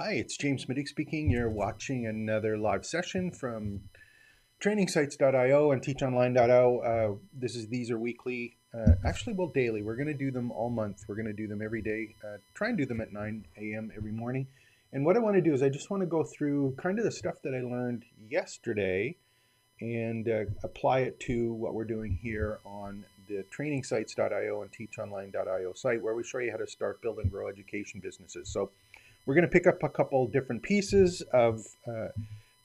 Hi, it's James Middick speaking. You're watching another live session from TrainingSites.io and TeachOnline.io. These are weekly, daily. We're going to do them all month. We're going to do them every day. Try and do them at 9 a.m. every morning. And what I want to do is I just want to go through kind of the stuff that I learned yesterday and apply it to what we're doing here on the TrainingSites.io and TeachOnline.io site, where we show you how to start, build, and grow education businesses. So we're going to pick up a couple different pieces of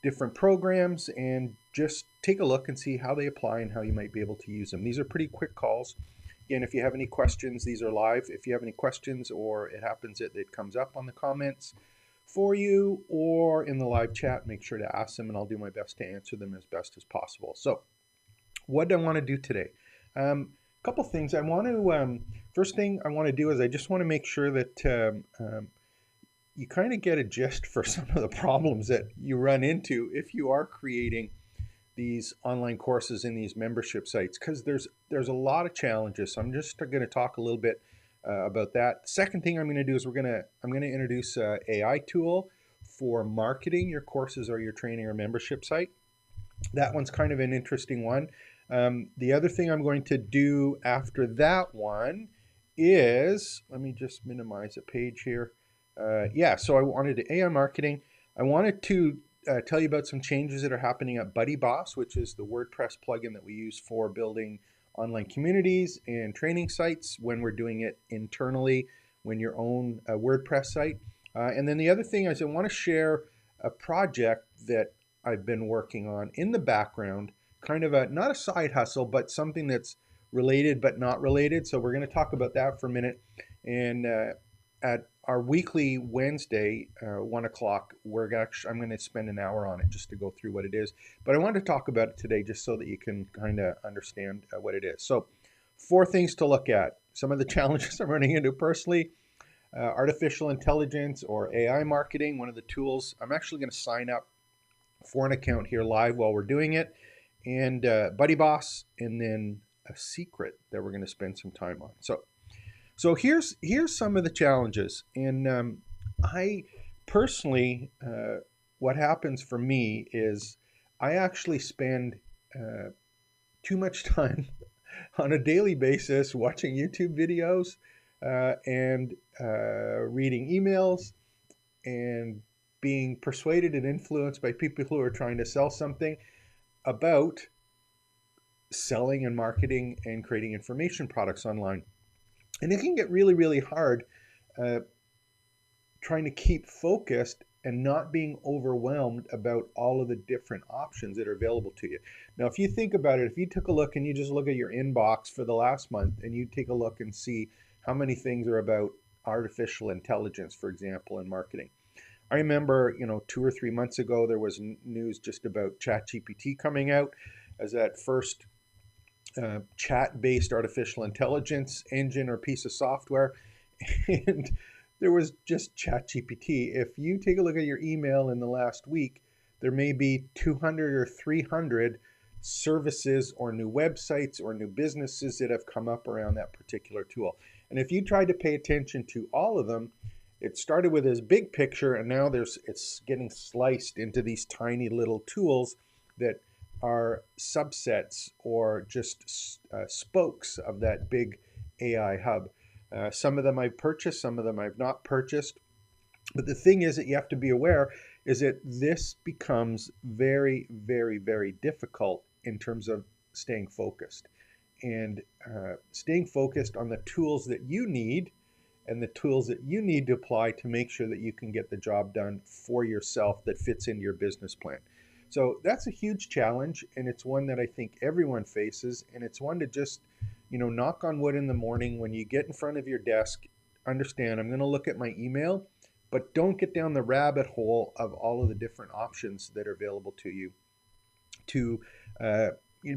different programs and just take a look and see how they apply and how you might be able to use them. These are pretty quick calls. Again, if you have any questions, these are live. If you have any questions or it happens that it comes up on the comments for you or in the live chat, make sure to ask them and I'll do my best to answer them as best as possible. So what do I want to do today? A couple things. First thing I want to do is I just want to make sure that you kind of get a gist for some of the problems that you run into if you are creating these online courses in these membership sites, because there's a lot of challenges. So I'm just going to talk a little bit about that. Second thing I'm going to do is I'm going to introduce a AI tool for marketing your courses or your training or membership site. That one's kind of an interesting one. The other thing I'm going to do after that one is, let me just minimize a page here. So I wanted to AI marketing. I wanted to tell you about some changes that are happening at BuddyBoss, which is the WordPress plugin that we use for building online communities and training sites when we're doing it internally, when your own WordPress site. And then the other thing is I want to share a project that I've been working on in the background, kind of not a side hustle, but something that's related but not related. So we're going to talk about that for a minute. And at our weekly Wednesday, 1 o'clock, I'm going to spend an hour on it just to go through what it is. But I wanted to talk about it today just so that you can kind of understand what it is. So 4 things to look at. Some of the challenges I'm running into personally. Artificial intelligence or AI marketing, one of the tools. I'm actually going to sign up for an account here live while we're doing it. And BuddyBoss, and then a secret that we're going to spend some time on. So here's some of the challenges, and I personally, what happens for me is I actually spend too much time on a daily basis watching YouTube videos and reading emails and being persuaded and influenced by people who are trying to sell something about selling and marketing and creating information products online. And it can get really, really hard trying to keep focused and not being overwhelmed about all of the different options that are available to you. Now, if you think about it, if you took a look and you just look at your inbox for the last month and you take a look and see how many things are about artificial intelligence, for example, in marketing. I remember, 2 or 3 months ago, there was news just about ChatGPT coming out as that first chat-based artificial intelligence engine or piece of software, and there was just ChatGPT. If you take a look at your email in the last week, there may be 200 or 300 services or new websites or new businesses that have come up around that particular tool. And if you tried to pay attention to all of them, it started with this big picture, and now it's getting sliced into these tiny little tools that are subsets or just spokes of that big AI hub. Some of them I've purchased, some of them I've not purchased. But the thing is that you have to be aware is that this becomes very, very, very difficult in terms of staying focused. And staying focused on the tools that you need and the tools that you need to apply to make sure that you can get the job done for yourself that fits into your business plan. So that's a huge challenge, and it's one that I think everyone faces, and it's one to just, knock on wood in the morning when you get in front of your desk, understand I'm going to look at my email, but don't get down the rabbit hole of all of the different options that are available to you to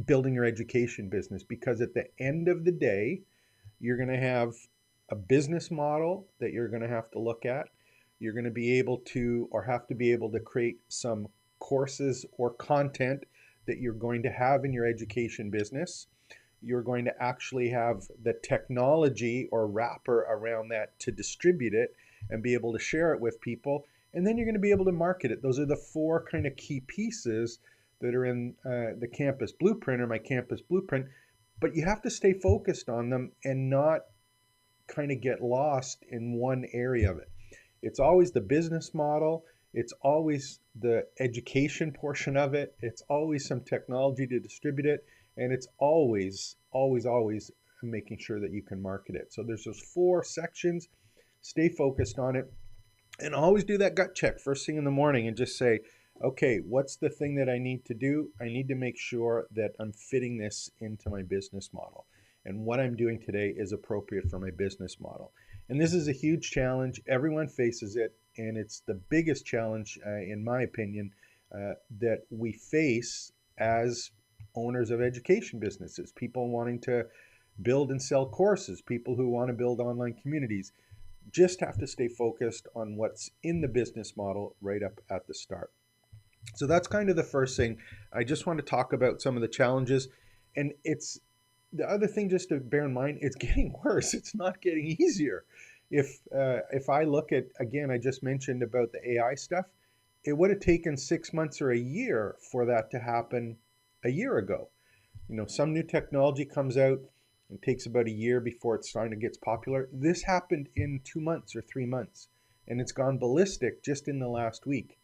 building your education business, because at the end of the day, you're going to have a business model that you're going to have to look at. You're going to be able to, or have to be able to, create some courses or content that you're going to have in your education business. You're going to actually have the technology or wrapper around that to distribute it and be able to share it with people. and then you're going to be able to market it. Those are the four kind of key pieces that are in the campus blueprint, or my campus blueprint. But you have to stay focused on them and not kind of get lost in one area of it. It's always the business model, it's always the education portion of it, it's always some technology to distribute it, and it's always making sure that you can market it. So there's those four sections. Stay focused on it, and always do that gut check first thing in the morning and just say, okay, what's the thing that I need to do? I need to make sure that I'm fitting this into my business model, and what I'm doing today is appropriate for my business model. And this is a huge challenge. Everyone faces it, and it's the biggest challenge, in my opinion, that we face as owners of education businesses, people wanting to build and sell courses, people who want to build online communities. Just have to stay focused on what's in the business model right up at the start. So that's kind of the first thing. I just want to talk about some of the challenges. And it's the other thing just to bear in mind, it's getting worse. It's not getting easier. If I look at, again, I just mentioned about the AI stuff, it would have taken 6 months or a year for that to happen a year ago. Some new technology comes out, it takes about a year before it's starting to get popular. This happened in 2 months or 3 months, and it's gone ballistic just in the last week.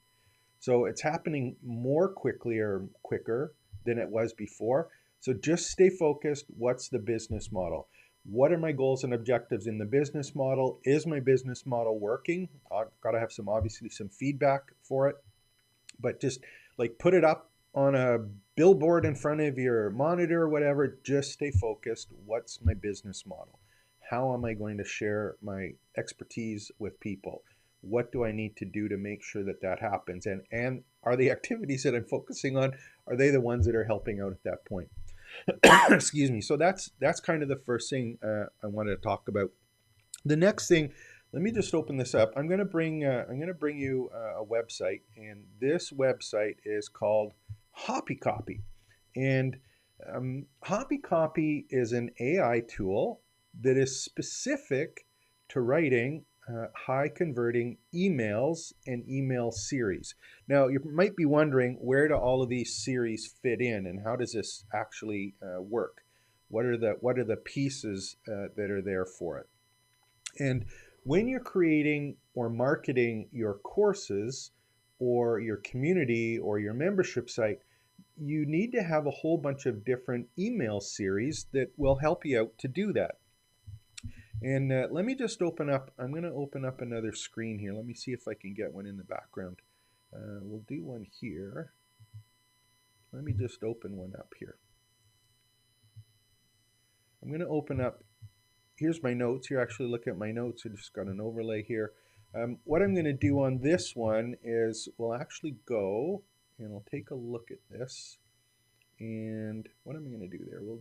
So it's happening more quickly or quicker than it was before. So just stay focused. What's the business model? What are my goals and objectives in the business model? Is my business model working? I've got to have obviously some feedback for it, but just like put it up on a billboard in front of your monitor or whatever. Just stay focused. What's my business model? How am I going to share my expertise with people? What do I need to do to make sure that that happens? And are the activities that I'm focusing on, are they the ones that are helping out at that point? Excuse me. So that's kind of the first thing I wanted to talk about. The next thing, let me just open this up. I'm going to bring you a website, and this website is called HoppyCopy. And HoppyCopy is an AI tool that is specific to writing high converting emails and email series. Now, you might be wondering, where do all of these series fit in, and how does this actually work? What are the pieces that are there for it? And when you're creating or marketing your courses or your community or your membership site, you need to have a whole bunch of different email series that will help you out to do that. And let me just open up, I'm going to open up another screen here. Let me see if I can get one in the background. We'll do one here. Let me just open one up here. I'm going to open up, here's my notes here. Actually, look at my notes. I just got an overlay here. What I'm going to do on this one is we'll actually go and we'll take a look at this. And what am I going to do there? We'll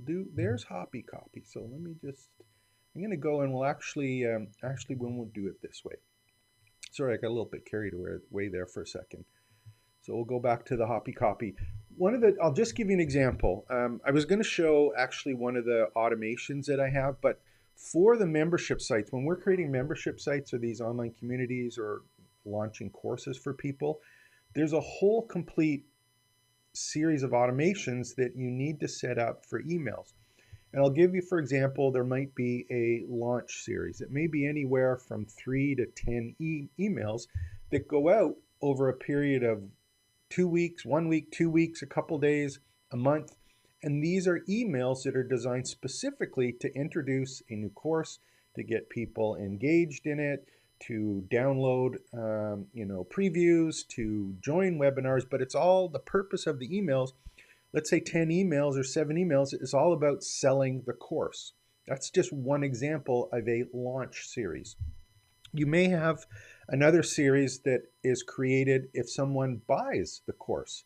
do, there's HoppyCopy. So let me just, I'm going to go and we'll actually when we'll do it this way. Sorry, I got a little bit carried away there for a second. So we'll go back to the HoppyCopy. I'll just give you an example. I was going to show actually one of the automations that I have, but for the membership sites, when we're creating membership sites or these online communities or launching courses for people, there's a whole complete series of automations that you need to set up for emails. And I'll give you, for example, there might be a launch series. It may be anywhere from 3 to 10 emails that go out over a period of 2 weeks, 1 week, 2 weeks, a couple days, a month. And these are emails that are designed specifically to introduce a new course, to get people engaged in it, to download previews, to join webinars. But it's all, the purpose of the emails, let's say 10 emails or 7 emails, is all about selling the course. That's just one example of a launch series. You may have another series that is created if someone buys the course.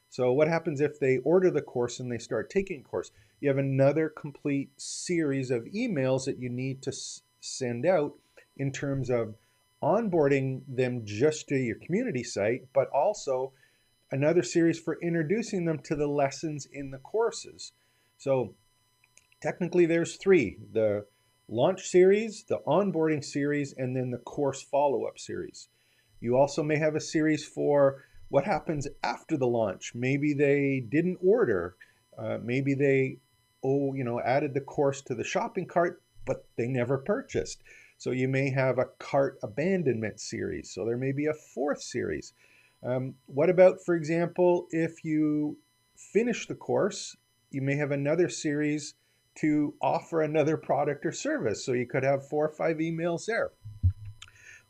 So what happens if they order the course and they start taking the course? You have another complete series of emails that you need to send out in terms of onboarding them just to your community site, but also another series for introducing them to the lessons in the courses. So technically there's 3. The launch series, the onboarding series, and then the course follow-up series. You also may have a series for what happens after the launch. Maybe they didn't order. Maybe they, added the course to the shopping cart, but they never purchased. So you may have a cart abandonment series. So there may be a fourth series. What about, for example, if you finish the course, you may have another series to offer another product or service. So you could have 4 or 5 emails there.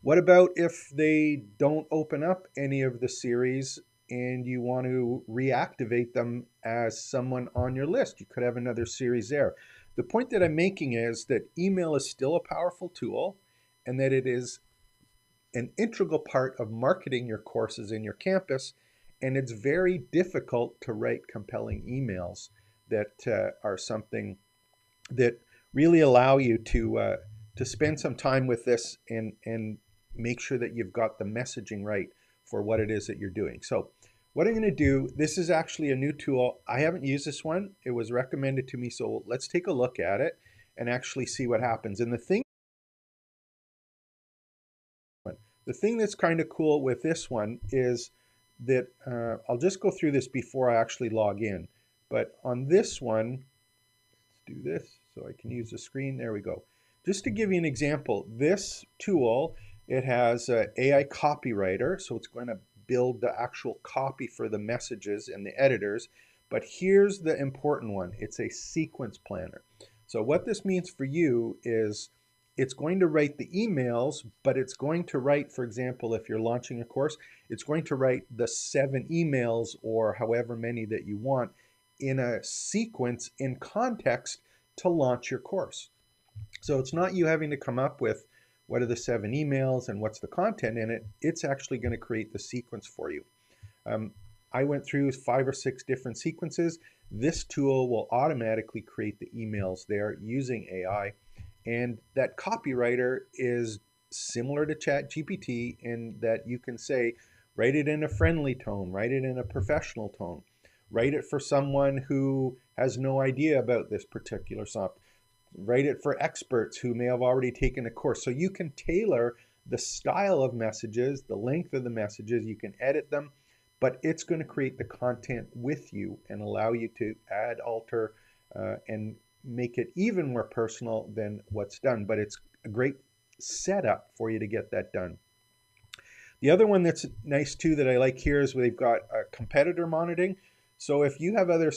What about if they don't open up any of the series and you want to reactivate them as someone on your list? You could have another series there. The point that I'm making is that email is still a powerful tool and that it is an integral part of marketing your courses in your campus. And it's very difficult to write compelling emails that are something that really allow you to spend some time with this and make sure that you've got the messaging right for what it is that you're doing. So what I'm going to do, this is actually a new tool. I haven't used this one. It was recommended to me. So let's take a look at it and actually see what happens. And the thing that's kind of cool with this one is that I'll just go through this before I actually log in. But on this one, let's do this so I can use the screen. There we go. Just to give you an example, this tool, it has an AI copywriter, so it's going to build the actual copy for the messages and the editors. But here's the important one. It's a sequence planner. So what this means for you is it's going to write the emails, but it's going to write, for example, if you're launching a course, it's going to write the 7 emails or however many that you want in a sequence in context to launch your course. So it's not you having to come up with what are the 7 emails and what's the content in it. It's actually going to create the sequence for you. I went through 5 or 6 different sequences. This tool will automatically create the emails there using AI. And that copywriter is similar to ChatGPT in that you can say, write it in a friendly tone, write it in a professional tone, write it for someone who has no idea about this particular software, write it for experts who may have already taken a course. So you can tailor the style of messages, the length of the messages, you can edit them, but it's going to create the content with you and allow you to add, alter, and make it even more personal than what's done. But it's a great setup for you to get that done. The other one that's nice too that I like here is they've got competitor monitoring. So if you have other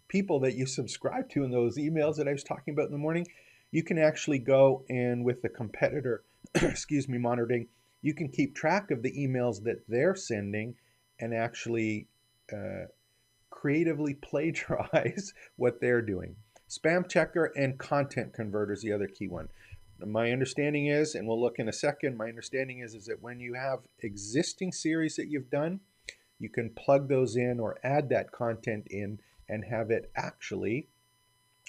people that you subscribe to in those emails that I was talking about in the morning, you can actually go and with the competitor, monitoring, you can keep track of the emails that they're sending and actually creatively plagiarize what they're doing. Spam checker and content converter is the other key one. My understanding is, and we'll look in a second, my understanding is that when you have existing series that you've done, you can plug those in or add that content in and have it actually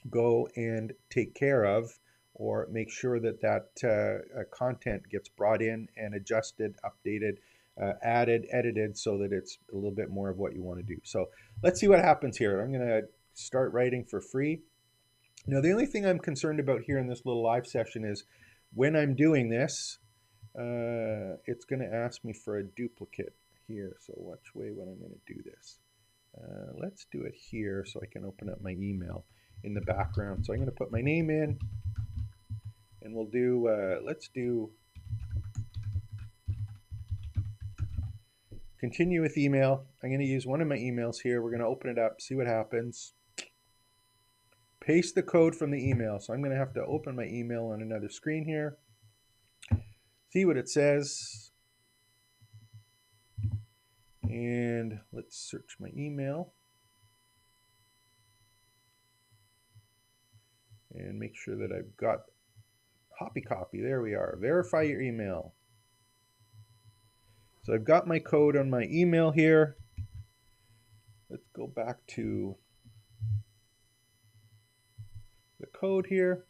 go and take care of or make sure that content gets brought in and adjusted, updated, added, edited so that it's a little bit more of what you want to do. So let's see what happens here. I'm going to start writing for free. Now, the only thing I'm concerned about here in this little live session is when I'm doing this, it's going to ask me for a duplicate here. So which way when I'm going to do this? Let's do it here so I can open up my email in the background. So I'm going to put my name in and we'll do, let's do continue with email. I'm going to use one of my emails here. We're going to open it up, see what happens. Paste the code from the email. So I'm going to have to open my email on another screen here. See what it says. And let's search my email. And make sure that I've got copy. There we are. Verify your email. So I've got my code on my email here. Let's go back to the code here.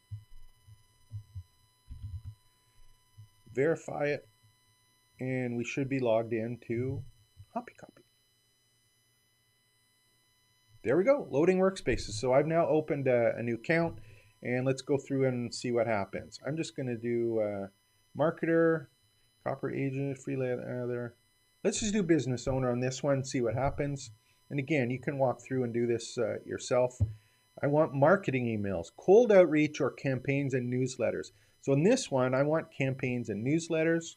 Verify it. And we should be logged in to copy. There we go, loading workspaces. So I've now opened a new account and let's go through and see what happens. I'm just going to do marketer, corporate agent, freelancer. Let's just do business owner on this one, see what happens. And again, you can walk through and do this yourself. I want marketing emails, cold outreach, or campaigns and newsletters. So in this one, I want campaigns and newsletters.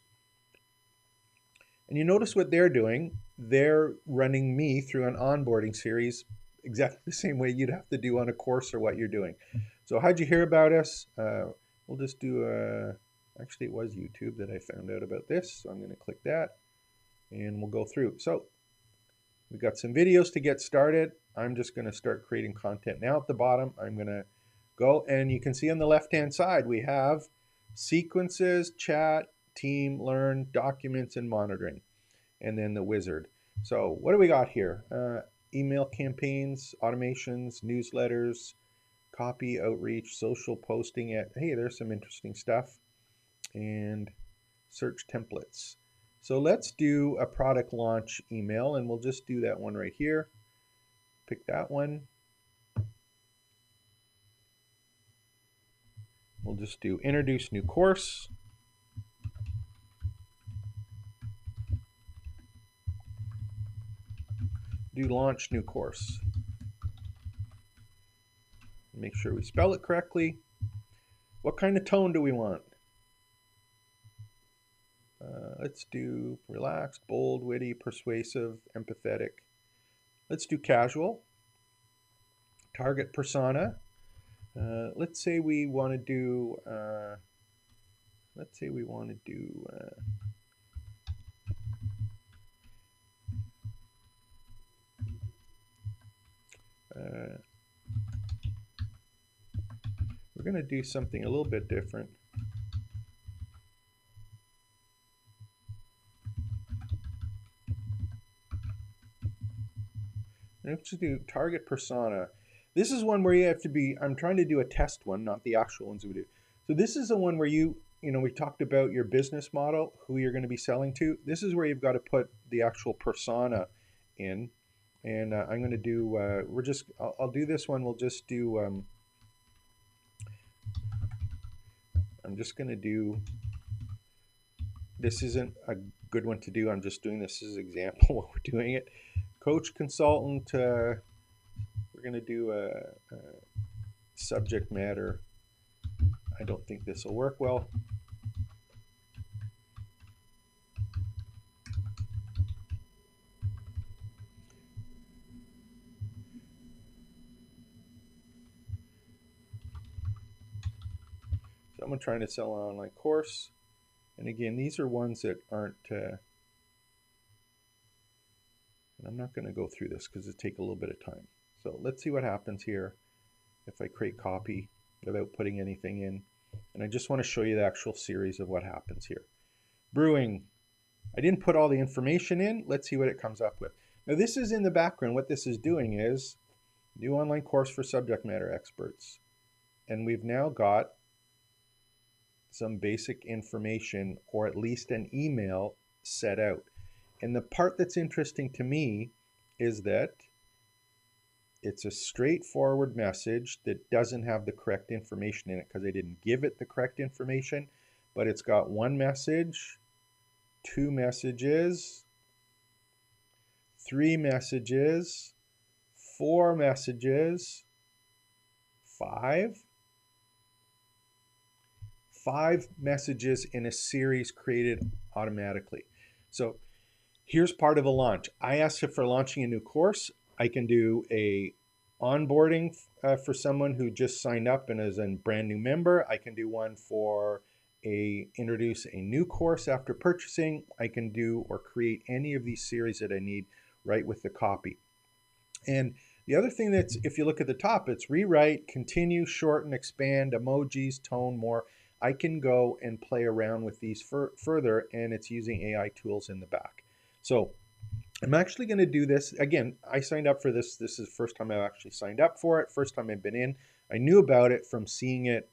And you notice what they're doing. They're running me through an onboarding series exactly the same way you'd have to do on a course or what you're doing. So how'd you hear about us? We'll just do actually it was YouTube that I found out about this. So I'm going to click that and we'll go through. So we've got some videos to get started. I'm just going to start creating content. Now at the bottom, I'm going to go and you can see on the left-hand side, we have sequences, chat, team, learn, documents, and monitoring, and then the wizard. So what do we got here? Email campaigns, automations, newsletters, copy, outreach, social posting. Hey, there's some interesting stuff. And search templates. So let's do a product launch email, and we'll just do that one right here. Pick that one. We'll just do introduce new course. Do launch new course. Make sure we spell it correctly. What kind of tone do we want? Let's do relaxed, bold, witty, persuasive, empathetic. Let's do casual. Target persona. Let's say we want to do. We're going to do something a little bit different. Let's do target persona. This is one where you have to be, I'm trying to do a test one, not the actual ones we do. So this is the one where we talked about your business model, who you're going to be selling to. This is where you've got to put the actual persona in. And I'm going to do, I'll do this one. We'll just do, I'm just going to do, this isn't a good one to do. I'm just doing this as an example while we're doing it. Coach, consultant, we're going to do a subject matter. I don't think this will work well. Someone trying to sell an online course. And again, these are ones that aren't, and I'm not going to go through this because it takes a little bit of time. So let's see what happens here if I create copy without putting anything in. And I just want to show you the actual series of what happens here. Brewing. I didn't put all the information in. Let's see what it comes up with. Now this is in the background. What this is doing is new online course for subject matter experts. And we've now got some basic information, or at least an email set out. And the part that's interesting to me is that it's a straightforward message that doesn't have the correct information in it because I didn't give it the correct information, but it's got one message, two messages, three messages, four messages, five messages in a series created automatically. So here's part of a launch. I asked if for launching a new course, I can do a onboarding for someone who just signed up and is a brand new member. I can do one for introduce a new course after purchasing. I can do or create any of these series that I need right with the copy. And the other thing that's, if you look at the top, it's rewrite, continue, shorten, expand, emojis, tone, more. I can go and play around with these further, and it's using AI tools in the back. So I'm actually going to do this. Again, I signed up for this. This is the first time I've actually signed up for it. First time I've been in. I knew about it from seeing it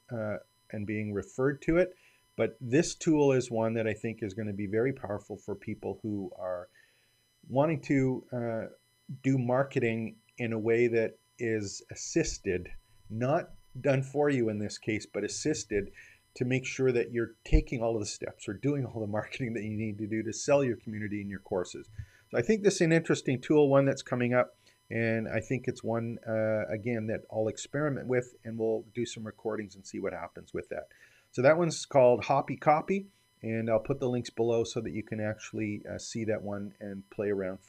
and being referred to it. But this tool is one that I think is going to be very powerful for people who are wanting to do marketing in a way that is assisted, not done for you in this case, but assisted to make sure that you're taking all of the steps or doing all the marketing that you need to do to sell your community and your courses. So I think this is an interesting tool, one that's coming up, and I think it's one, again, that I'll experiment with, and we'll do some recordings and see what happens with that. So that one's called Hoppy Copy, and I'll put the links below so that you can actually see that one and play around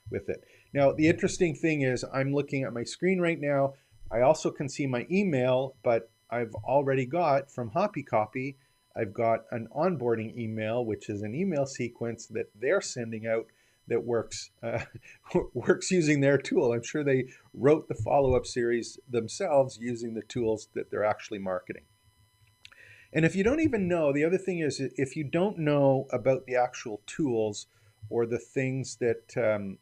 with it. Now, the interesting thing is I'm looking at my screen right now. I also can see my email, but I've already got from Hoppy Copy, I've got an onboarding email, which is an email sequence that they're sending out that works works using their tool. I'm sure they wrote the follow-up series themselves using the tools that they're actually marketing. And if you don't even know, the other thing is if you don't know about the actual tools or the things that the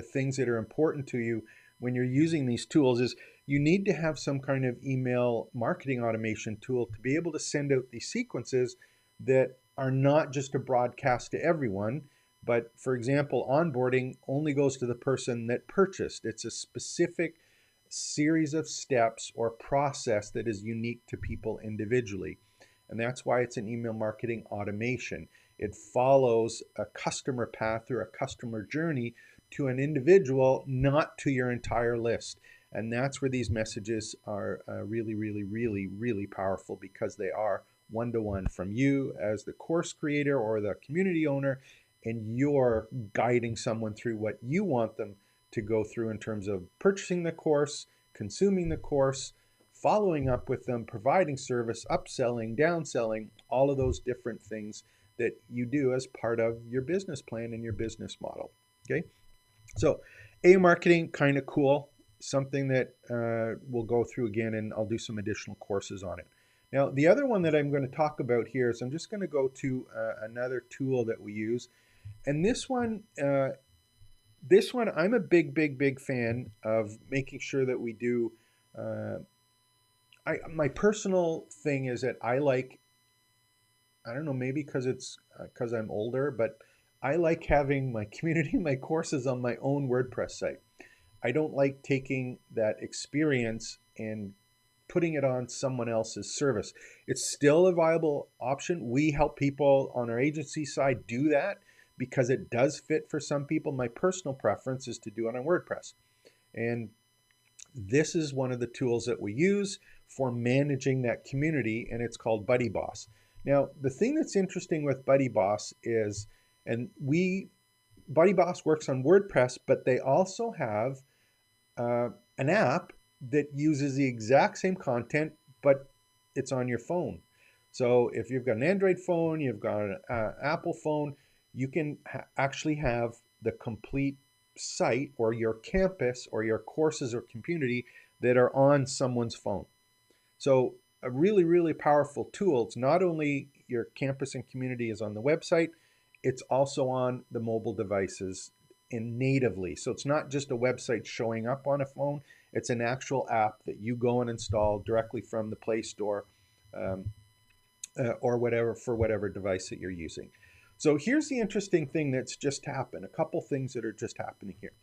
things that are important to you when you're using these tools, is you need to have some kind of email marketing automation tool to be able to send out these sequences that are not just a broadcast to everyone, but for example, onboarding only goes to the person that purchased. It's a specific series of steps or process that is unique to people individually. And that's why it's an email marketing automation. It follows a customer path or a customer journey to an individual, not to your entire list. And that's where these messages are really, really, really, really powerful, because they are one-to-one from you as the course creator or the community owner, and you're guiding someone through what you want them to go through in terms of purchasing the course, consuming the course, following up with them, providing service, upselling, downselling, all of those different things that you do as part of your business plan and your business model. Okay, so A marketing, kind of cool, something that we'll go through again, and I'll do some additional courses on it. Now, the other one that I'm going to talk about here is I'm just going to go to another tool that we use, and this one I'm a big fan of making sure that we do. My personal thing is that I don't know, maybe because I'm older, but I like having my community, my courses on my own WordPress site. I don't like taking that experience and putting it on someone else's service. It's still a viable option. We help people on our agency side do that because it does fit for some people. My personal preference is to do it on WordPress. And this is one of the tools that we use for managing that community, and it's called BuddyBoss. Now, the thing that's interesting with BuddyBoss is, BuddyBoss works on WordPress, but they also have an app that uses the exact same content, but it's on your phone. So if you've got an Android phone, you've got an Apple phone, you can actually have the complete site or your campus or your courses or community that are on someone's phone. So a really, really powerful tool. It's not only your campus and community is on the website, it's also on the mobile devices and natively. So it's not just a website showing up on a phone, it's an actual app that you go and install directly from the Play Store or whatever, for whatever device that you're using. So here's the interesting thing that's just happened. A couple things that are just happening here.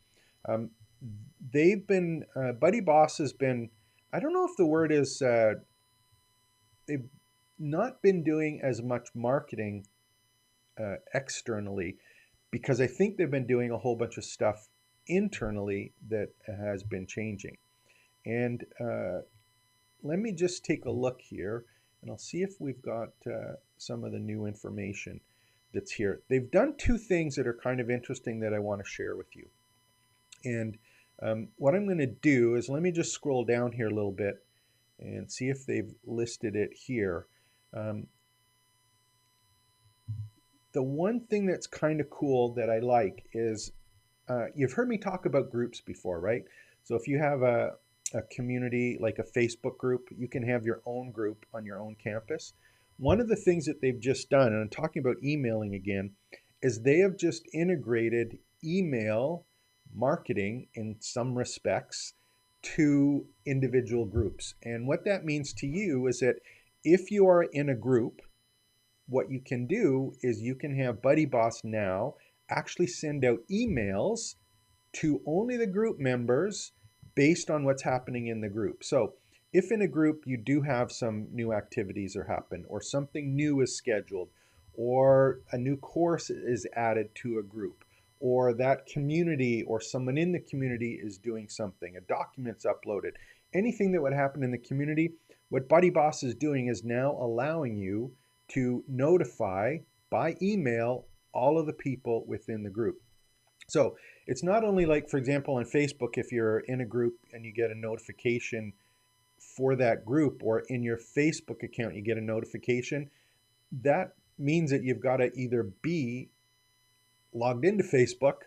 BuddyBoss has been, I don't know if the word is, they've not been doing as much marketing externally, because I think they've been doing a whole bunch of stuff internally that has been changing. And let me just take a look here, and I'll see if we've got some of the new information that's here. They've done two things that are kind of interesting that I want to share with you. And what I'm going to do is, let me just scroll down here a little bit and see if they've listed it here. The one thing that's kind of cool that I like is, you've heard me talk about groups before, right? So if you have a community like a Facebook group, you can have your own group on your own campus. One of the things that they've just done, and I'm talking about emailing again, is they have just integrated email marketing in some respects to individual groups. And what that means to you is that if you are in a group, what you can do is you can have BuddyBoss now actually send out emails to only the group members based on what's happening in the group. So if in a group you do have some new activities are happen, or something new is scheduled, or a new course is added to a group, or that community or someone in the community is doing something, a document's uploaded, anything that would happen in the community, what BuddyBoss is doing is now allowing you to notify by email all of the people within the group. So it's not only like, for example, on Facebook, if you're in a group and you get a notification for that group, or in your Facebook account, you get a notification, that means that you've got to either be logged into Facebook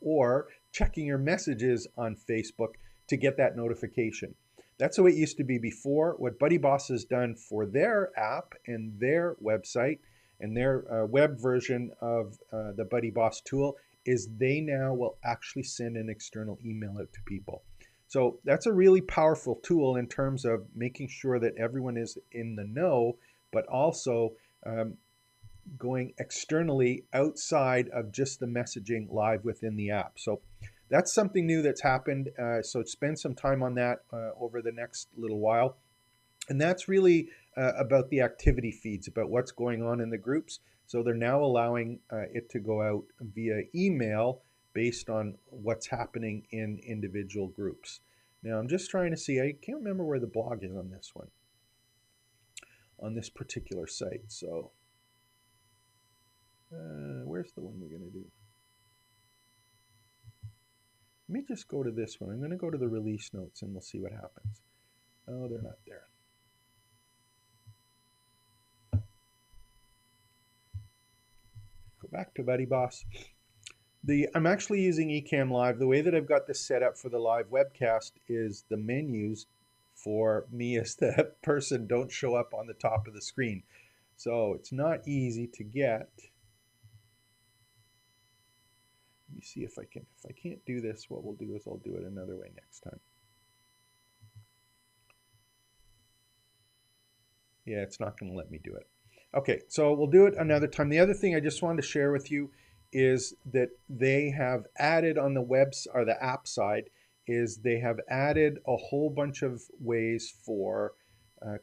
or checking your messages on Facebook to get that notification. That's the way it used to be before. What BuddyBoss has done for their app and their website and their web version of the BuddyBoss tool is they now will actually send an external email out to people. So that's a really powerful tool in terms of making sure that everyone is in the know, but also going externally outside of just the messaging live within the app. So that's something new that's happened. So spend some time on that over the next little while. And that's really about the activity feeds, about what's going on in the groups. So they're now allowing it to go out via email based on what's happening in individual groups. Now I'm just trying to see, I can't remember where the blog is on this one, on this particular site. So where's the one we're going to do? Let me just go to this one. I'm going to go to the release notes and we'll see what happens. Oh, they're not there. Go back to BuddyBoss. I'm actually using Ecamm Live. The way that I've got this set up for the live webcast is the menus for me as the person don't show up on the top of the screen. So it's not easy to get. Let me see if I can. If I can't do this, what we'll do is I'll do it another way next time. Yeah, it's not going to let me do it. Okay, so we'll do it another time. The other thing I just wanted to share with you is that they have added on the webs or the app side is they have added a whole bunch of ways for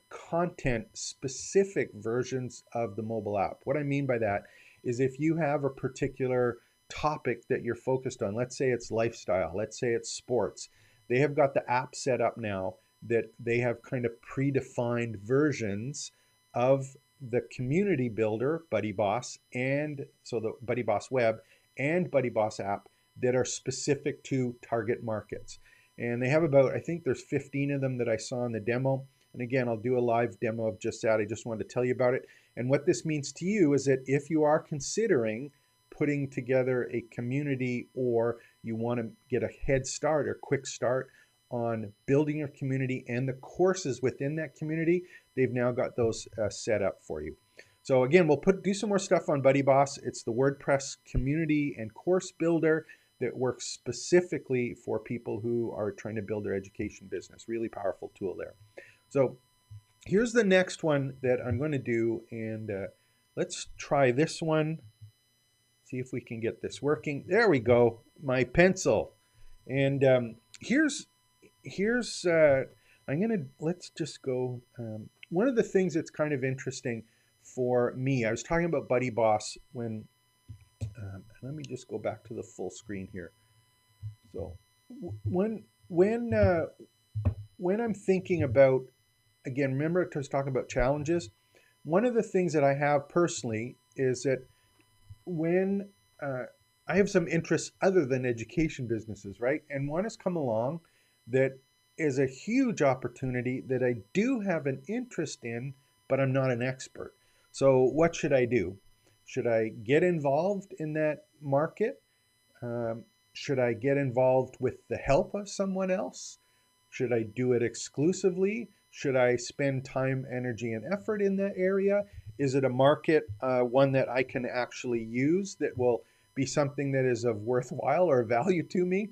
content specific versions of the mobile app. What I mean by that is if you have a particular topic that you're focused on, let's say it's lifestyle, let's say it's sports, they have got the app set up now that they have kind of predefined versions of the community builder, BuddyBoss, and so the BuddyBoss web and BuddyBoss app that are specific to target markets. And they have about, I think there's 15 of them that I saw in the demo. And again, I'll do a live demo of just that. I just wanted to tell you about it. And what this means to you is that if you are considering putting together a community, or you want to get a head start or quick start on building your community and the courses within that community, they've now got those set up for you. So again, we'll do some more stuff on BuddyBoss. It's the WordPress community and course builder that works specifically for people who are trying to build their education business. Really powerful tool there. So here's the next one that I'm going to do, and let's try this one. See if we can get this working. There we go, my pencil. And let's just go. One of the things that's kind of interesting for me, I was talking about BuddyBoss when, let me just go back to the full screen here. So when I'm thinking about, again, remember I was talking about challenges. One of the things that I have personally is that when I have some interests other than education businesses, right? And one has come along that is a huge opportunity that I do have an interest in, but I'm not an expert. So what should I do? Should I get involved in that market? Should I get involved with the help of someone else? Should I do it exclusively? Should I spend time, energy, and effort in that area? Is it a market, one that I can actually use that will be something that is of worthwhile or value to me?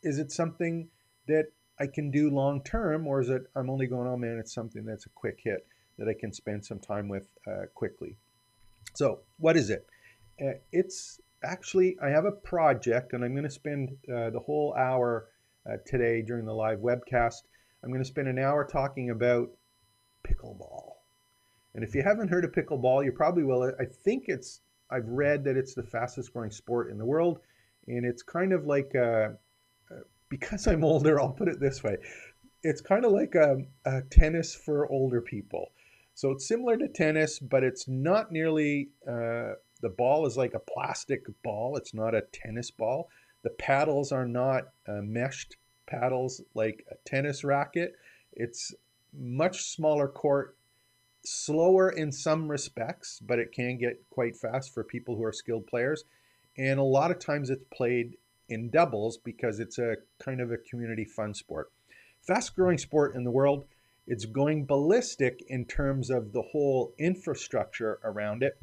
Is it something that I can do long term, or is it I'm only going, oh man, it's something that's a quick hit that I can spend some time with quickly? So what is it? It's actually, I have a project, and I'm going to spend the whole hour today during the live webcast. I'm going to spend an hour talking about pickleball. And if you haven't heard of pickleball, you probably will. I've read that it's the fastest growing sport in the world. And it's kind of like, because I'm older, I'll put it this way. It's kind of like a tennis for older people. So it's similar to tennis, but it's not nearly, the ball is like a plastic ball. It's not a tennis ball. The paddles are not meshed paddles like a tennis racket. It's much smaller court, slower in some respects, but it can get quite fast for people who are skilled players. And a lot of times it's played in doubles because it's a kind of a community fun sport. Fast growing sport in the world. It's going ballistic in terms of the whole infrastructure around it.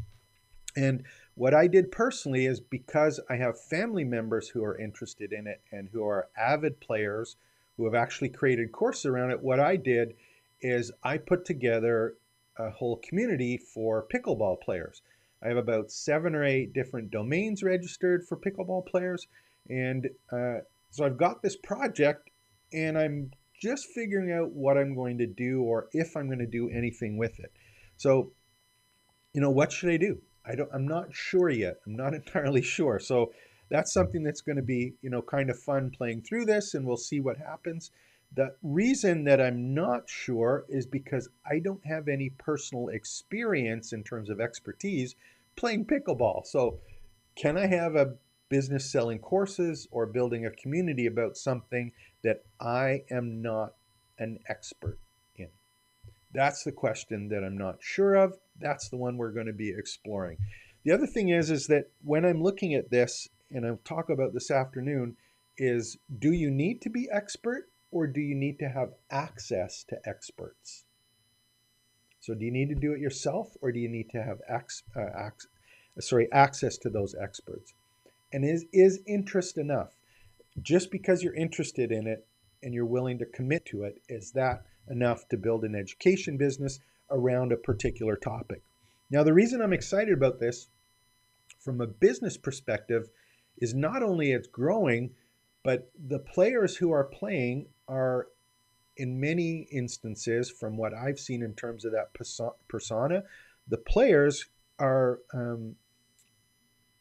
And what I did personally is, because I have family members who are interested in it and who are avid players who have actually created courses around it, what I did is I put together a whole community for pickleball players. I have about 7 or 8 different domains registered for pickleball players. And so I've got this project, and I'm just figuring out what I'm going to do, or if I'm going to do anything with it. So, what should I do? I'm not sure yet. I'm not entirely sure. So that's something that's going to be, kind of fun playing through this, and we'll see what happens. The reason that I'm not sure is because I don't have any personal experience in terms of expertise playing pickleball. So can I have a business selling courses or building a community about something that I am not an expert in? That's the question that I'm not sure of. That's the one we're going to be exploring. The other thing is that when I'm looking at this, and I'll talk about this afternoon, is, do you need to be expert, or do you need to have access to experts? So do you need to do it yourself, or do you need to have access to those experts? And is interest enough? Just because you're interested in it and you're willing to commit to it, is that enough to build an education business around a particular topic? Now, the reason I'm excited about this from a business perspective is not only it's growing, but the players who are playing are, in many instances, from what I've seen in terms of that persona, the players are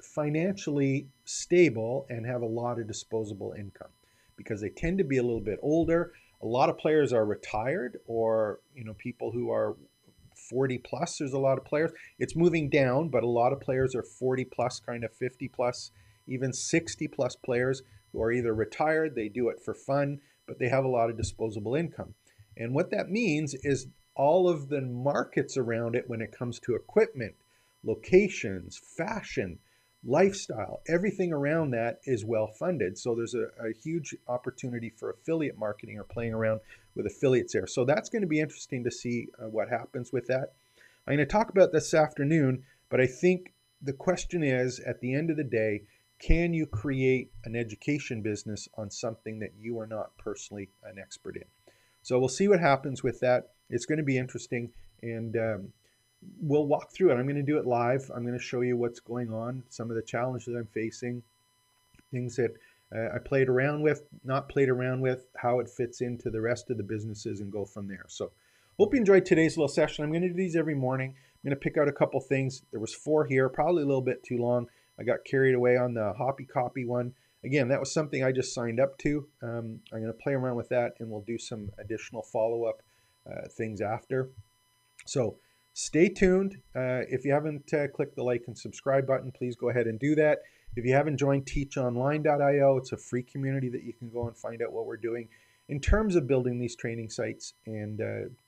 financially stable and have a lot of disposable income because they tend to be a little bit older. A lot of players are retired, or people who are 40 plus. There's a lot of players. It's moving down, but a lot of players are 40 plus, kind of 50 plus, even 60 plus players who are either retired, they do it for fun, but they have a lot of disposable income. And what that means is all of the markets around it, when it comes to equipment, locations, fashion, lifestyle, everything around that is well funded. So there's a huge opportunity for affiliate marketing or playing around with affiliates there. So that's going to be interesting to see what happens with that. I'm going to talk about this afternoon, but I think the question is, at the end of the day, can you create an education business on something that you are not personally an expert in? So we'll see what happens with that. It's going to be interesting, and we'll walk through it. I'm going to do it live. I'm going to show you what's going on, some of the challenges I'm facing, things that I played around with, not played around with, how it fits into the rest of the businesses, and go from there. So hope you enjoyed today's little session. I'm going to do these every morning. I'm going to pick out a couple things. There was 4 here, probably a little bit too long. I got carried away on the Hoppy Copy one. Again, that was something I just signed up to. I'm going to play around with that, and we'll do some additional follow-up things after. So stay tuned. If you haven't clicked the like and subscribe button, please go ahead and do that. If you haven't joined teachonline.io, it's a free community that you can go and find out what we're doing in terms of building these training sites and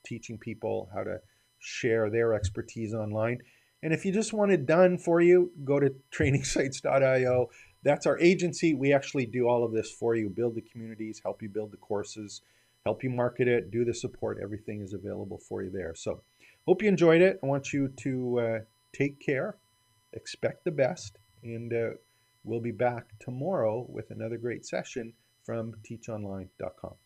teaching people how to share their expertise online. And if you just want it done for you, go to TrainingSites.io. That's our agency. We actually do all of this for you, build the communities, help you build the courses, help you market it, do the support. Everything is available for you there. So hope you enjoyed it. I want you to take care, expect the best, and we'll be back tomorrow with another great session from teachonline.com.